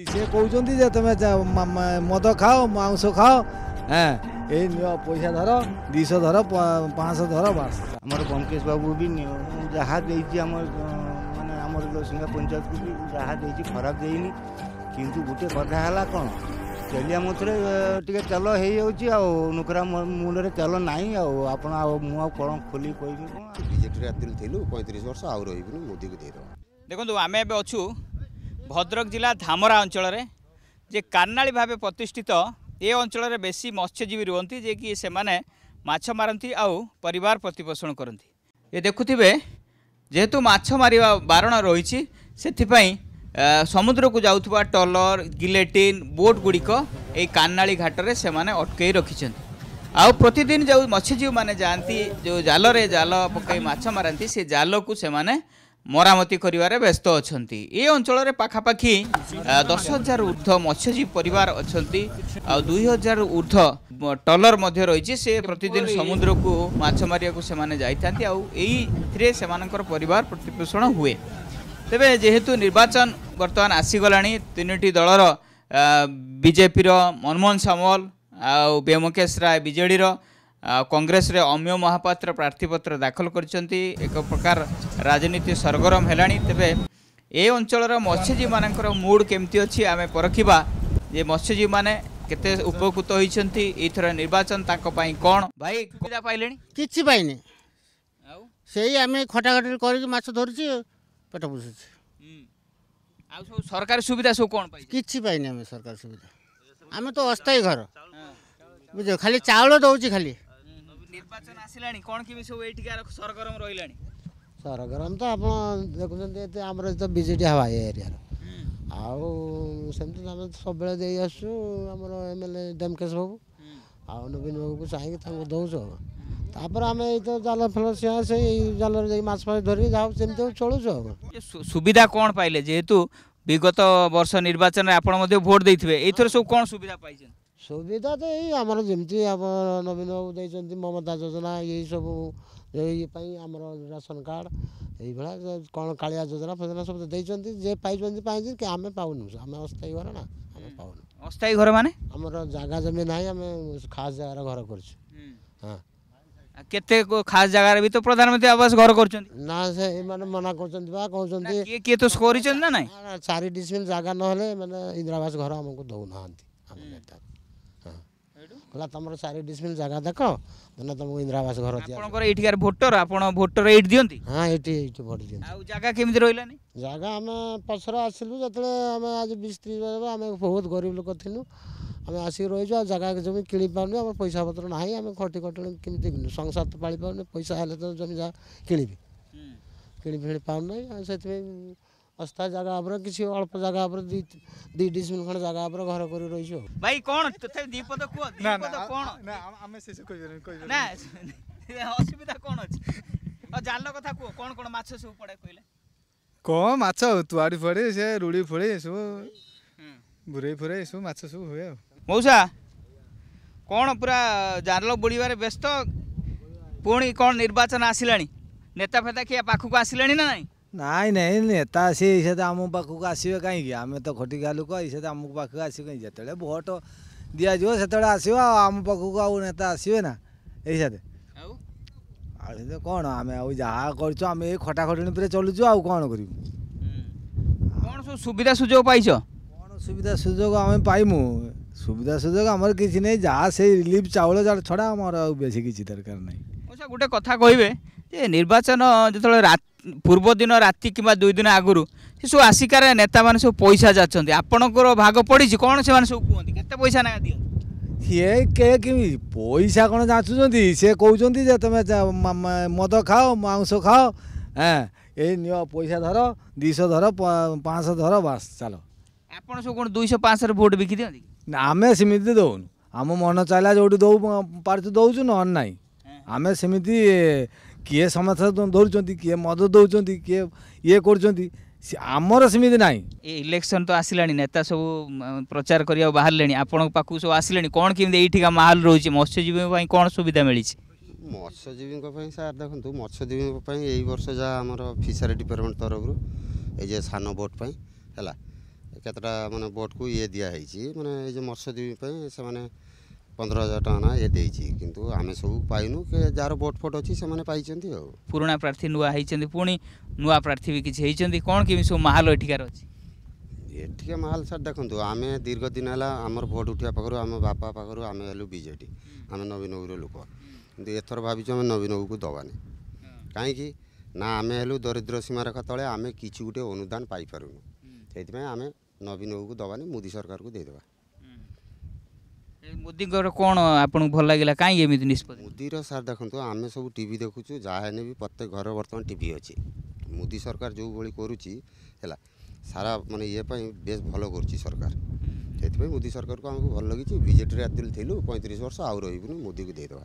से कहते जे तुम मद खाओ मांस खाओ हाँ ये पैसा धर 200 धर 500 धर बास आमर बंकेश बाबू भी जहाँ माने आमर दसिंगा पंचायत को भी जहाँ दे खराब देनी किंतु गोटे कथा है कौन तेलिया मथुरे टे तेल हो नुकरा मुंडे तेल ना आप कौन खोली कह बीजेपी थी 35 वर्ष आउ रही मोदी को देदेव। देखो आम ए अच्छू भद्रक जिला धामरा अंचल जे कार्नाली भाव प्रतिष्ठित ए अंचल बेसी मत्स्यजीवी रुहति जे कि से माने माछ मारती आउ परिवार प्रतिपोषण करती। ये देखुथिबे जेहेतु माछ मारिबा बारण रही से समुद्र को जाउथबा टलर गिलेटिन बोट गुड़िक ए कार्नाली घाटर से माने अटकई रखिछन। आउ प्रतिदिन जो मत्स्यजीवी माने जानती जो जाल पकई माछ मारती से जाल को से माने मरामती करिवारे व्यस्त अछंती। ए अंचल पाखापाखि 10,000 ऊर्ध्व मत्स्यजीवी परिवार अछंती आ 2,000 ऊर्ध्व टलर मध्य रही से प्रतिदिन समुद्र को माछ मारिया को से माने जाइथांती आ एई से मानकर परिवार प्रतिपोषण हुए। तेबे जेहेतु निर्वाचन वर्तमान आसीगलाणी तीनोटी दलर बीजेपी मनमोहन सामल आ बेमकेश राय बीजेडी कांग्रेस रे अम्य महापात्र प्रार्थीपत्र दाखल करछंती। एक प्रकार राजनीति सरगरम हेलाणी। तेबे ए अंचल मत्स्यजीवी मानकर मूड केमती अछि आमे परखिबा जे मत्स्यजीवी माने केते उपकृत होइछंती एथर निर्वाचन ताको पई कोन भाई सुविधा पाइलेनी किछि पाइने आउ सेही आमे खटाखटी करि माछ धरछि पेट पुछुछि आउ सब सरकारी सुविधा सब कोन पाइ किछि पाइने आमे सरकार सुविधा आमे तो अस्थायी घर बुझो खाली चावल दउछि खाली निर्वाचन आसिलानी कोन कि सब एठिकार सरगरम रहिलानी सरगरम तो आपण देखुछन्ते एते हमर तो बीजेडी हवा एरिया आउ सेमति हम सब बेले देई आसु हमर एमएलए डमकेश बाबू आ नवीन बाबू को चाहि ताको दउछो तापर आमे तो जाल फल से जाल रे माछ फाछ धरि जाउ सेमति चलुछो। सुविधा कोन पाइले जेहेतु विगत वर्ष निर्वाचन रे आपण मध्ये वोट देइथिबे एथर सब कोन सुविधा पाइछन सुविधा तो यही आमर जमी आप नवीन बाबू देते ममता योजना यही सब ये आमर राशन कार्ड यही भाया कौन कालिया योजना फजना सब देते जे पाई कि आम पाऊनु आम अस्थायी घर ना आम पाऊनु अस्थायी घर माने आमर जगह जमी ना आम खास जगार घर कर हाँ केते खास जगह भी तो प्रधानमंत्री आवास घर कर ना से माने मना कहते किए तो करिसन ना नहीं 4 डिसमिल जगह ना माने इंदिरा आवास घर हमको दौना आम नेता कहला तुम 4 डिसमिल जगह देख मैंने तुमको इंदिरा आवास घर आपनकर एठिकार वोटर आपण वोटर एट दियंती हाँ एटी वोट दियंती आ जगह केमिति रहिलानी जगह आम पछरा आसिलु जतले आम आज 20-30 वर्ष आम बहुत गरीब लोक थिलु आम आसिक रही जगह जमी किणी पाऊँ आम पैसा पत्र ना आम खटी खटणी केमी संसार तो पाली पाऊँ पैसा हेल्ले तो जमी जगह किणी फिणी पाऊना से अस्थायी जगह पर किसी अल्प जगह पर 2 डिसमिल खंड जगह पर घर कर रही भाई कौन तथे दीपद को दीपद कोन ना हमें से कोइ ना असुविधा कोन अछि आ जाल कथा को कोन माछ सब पड़े कइले को माछ तुआड़ी फड़े से रुड़ी फड़े सब बुरे फुरे सब माछ सब हुए मौसा कोन पूरा जाल बुड़ीबारे व्यस्त पुणी कोन निर्वाचन आसिलानी नेता फेता किया पाखु को आसिलानी ना नहीं नाई नहीं नेता सी आम पाखक आसवे कहीं आम तो खटिका लोक ये आम पाख आस जो भोट दिज्व से आस आम पाखक आउ नेता आसवे ना ये कौन आम जहाँ करम ये खटाखटणी पर चलुचु आउ कौन कर कौन सब सुविधा सुजोग पाइछ कौन सुविधा सुजोग आम पाइमु सुविधा सुजोग आमर किसी नहीं जहाँ से रिलीफ चाउल छड़ा आमर बेसी किसी दरकार नहीं। गोटे कथा कहे जे निर्वाचन जो पूर्व दिन राति कि 2 दिन आगु सब आसिकार नेता मैंने सब पैसा जाचंती आपणकर भाग पड़ी कौन से सब कहते केते पैसा ना दियो ये के पैसा कौन जाचुंट सी कहते जे तुम मद खाओ मांस खाओ हाँ ये पैसा धर 200 धर 500 धर बास चलो आपड़ सब कौन 200-500 भोट बिकी दिखती आम सेमती दौनु आम मन चाहिए जो दौ पार्थ दौचु ना आम सेमती किए समस्या धरुंच किए मद दौरान किए ये करमर सेमती ना इलेक्शन तो आसिलानी नेता सब प्रचार करिया बाहर लेनी आपण पाखु सब आसिलेनी कौन केमती एठिका माहौल रही मत्स्यजीवी कौन सुविधा मिली मत्स्यजीवी सार देखो मत्स्यजीवी यही वर्ष जहाँ आम फिशरी डिपार्टमेंट तरफ ये सान बोट है केतटा माने बोट को ये दिया माने ये मत्स्यजीवी से माने 15,000 टका ना ये देइछि किंतु आमे सब पाइनु के जार बोट फोट अछि से माने पाइचंती हो पुराना प्रार्थी नुआ होइचंती पुणी नुआ प्रार्थी भी किछि होइचंती कोन केमि सब माहौल एठिकार अछि एठिके माहौल सर देखंतु आमे दीर्घ दिन हला हमर भोट उठिया पाखरु आमे बापा पाखरु आमे हेलु बीजेडी आमे नवीन बाबू लोक किंतु एथर भाबिछु आमे नवीन बाबू को दबानी काहे कि ना आमे हेलु दरिद्र सीमा रेखा तळे आमे किछि गुटे अनुदान पाई पारुनु सेति में आमे नवीन बाबू को दबानी मोदी सरकार को दे देबा मोदी कौन आपन भल लगे कहीं एमती निष्पत्ति मोदी सर देखो आम सब टीवी देखुचु जहाँ भी प्रत्येक घर बर्तमान टीवी अच्छी मोदी सरकार जो भाई करुच्ची है सारा माने ये बेस भल कर सरकार से मोदी सरकार को आमको भल लगी बीजेडी एक्चुअली थी 35 वर्ष आउ रही मोदी को देदेवा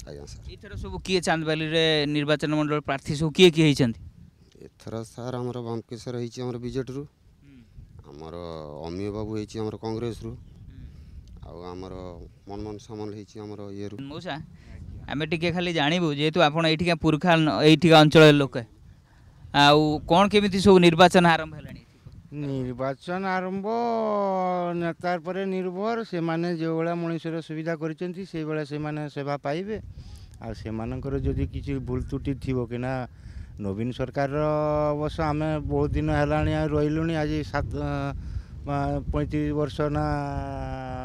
आज्ञा सर एथर सब किए चांदबाली निर्वाचन मंडल प्रार्थी सब किए किए एथर सर आमर बमकेश्वर होमर बीजेडी रु आमर अमीय बाबू होमर कांग्रेस रु आमर मनमोहन सामल होमर ये मौसा आम टे खाली जानबू जेहेतु आपड़ ये पुरखा ये अंचल लोक आउ कौन केमी सब निर्वाचन आरंभ है निर्वाचन आरंभ नेतार पर निर्भर से माने जो भाया मनुष्यर सुविधा करछंती से भाया से माने सेवा पाइबे आ से मानकर जदि किछि भूल त्रुटि थिबो कि ना नवीन सरकार अवश्य आम बहुत दिन है रही आज 35 वर्ष ना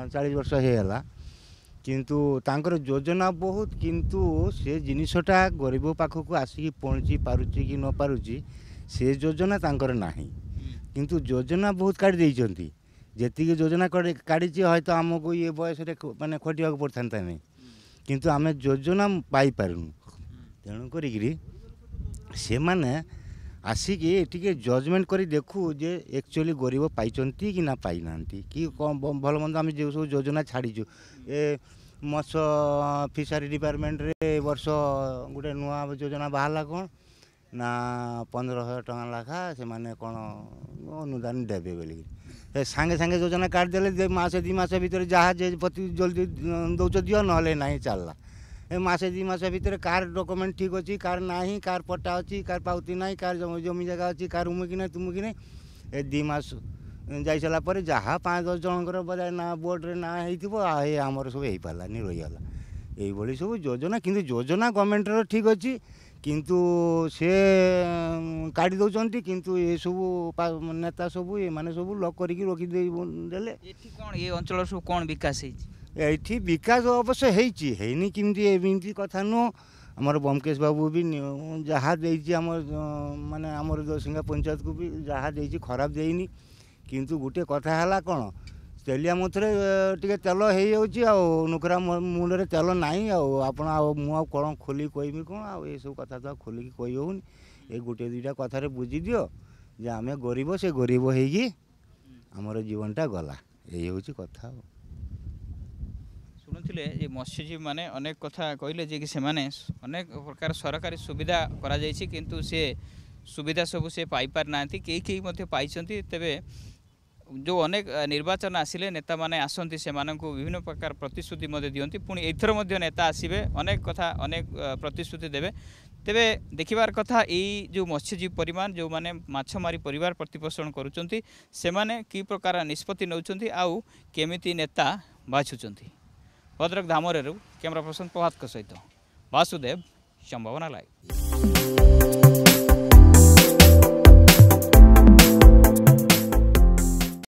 40 वर्ष होगा किंतु तांकर योजना बहुत किंतु से जिनिसटा गरीब पाखक आसिक पहुँची पारुची कि न पारुची से योजना तांकर नाही किंतु योजना बहुत काढ़ी देइचंती जेतिक योजना काढ़ी है तो आमको ये बयस माने खटिया पड़ता नहीं किंतु आम योजना पाई पारुनु तेणु करी से माने आसिक टिके जजमेंट करी देखू जे एक्चुअली गरीब पाइचंती कि ना पाई नांती कि भल मंद आम जो सब योजना छाड़ीचु ए मत्स्य फिशरी डिपार्टमेंट रे वर्ष गोटे नुआ योजना बाहरला कौन ना 15,000 टका लाखा से माने कौन अनुदान देवे बोलिक सांगे सांगे योजना काट देले मासे 2 मास भीतर जहाँ जे प्रति जल्दी दौच दियो नहले नहीं चलला मासे 2 मास भीतर कार डॉक्यूमेंट ठीक अच्छी कार नाही कार पट्टा अच्छी कार पाउती नाही कार जमी जगह अच्छी कार उमुकी नहीं तुमुकी नहीं ए 2 मास जाई सारा पर जहाँ 5-10 जनकर बजाय ना बोर्ड रे ना होइथिबो आमर सब हो पारानी रहीगला यही सब योजना किंतु योजना गवर्नमेंट ठीक अच्छी किंतु से काढ़ी दौरान किंतु ये सब नेता सब ये माने सब लक करके रखीदेले कौन ये अंचल सब कौन विकास ये विकास अवश्य होनी किमती एमती कथा नुह आमर बमकेश बाबू भी जहाँ माने आमर दसिंगा पंचायत को भी जहाँ दे खराब देनी किंतु गोटे कथा है कौन तेलिया मथुरे टे तेल हो नुकरा मुंडे तेल नाई आप कौन खोल कहमी कौन आ सब कथा तो खोलिक कही होनी ये गोटे 2टा कथार बुझी दियो जे आम गरीब से गरीब होगी आमर जीवनटा गला यही हूँ कथा शुणुले ये मत्स्यजीवी मैंने अनेक कथा कहले जे कि से अनेक प्रकार सरकारी सुविधा करा जायछि किंतु से सुविधा सब से पाई पार नांती कई पाइछंती तेबे जो अनेक निर्वाचन आसिले नेता माने आसंती से माननको विभिन्न प्रकार प्रतिश्रुति मध्य दियंती पुणी एथर मध्य नेता आसीबे अनेक कथा अनेक प्रतिश्रुति देबे तेबे देखिबार कथा यही जो मत्स्यजीवी परिमाण जो माने माछ मारी परिवार प्रतिपोषण करूचंती से माने की प्रकार निष्पत्ति नौचंती आउ केमिति नेता बाछुचंती भद्रक धामरेरु कैमरा पर्सन प्रभात सहित वासुदेव संभावना लाइव।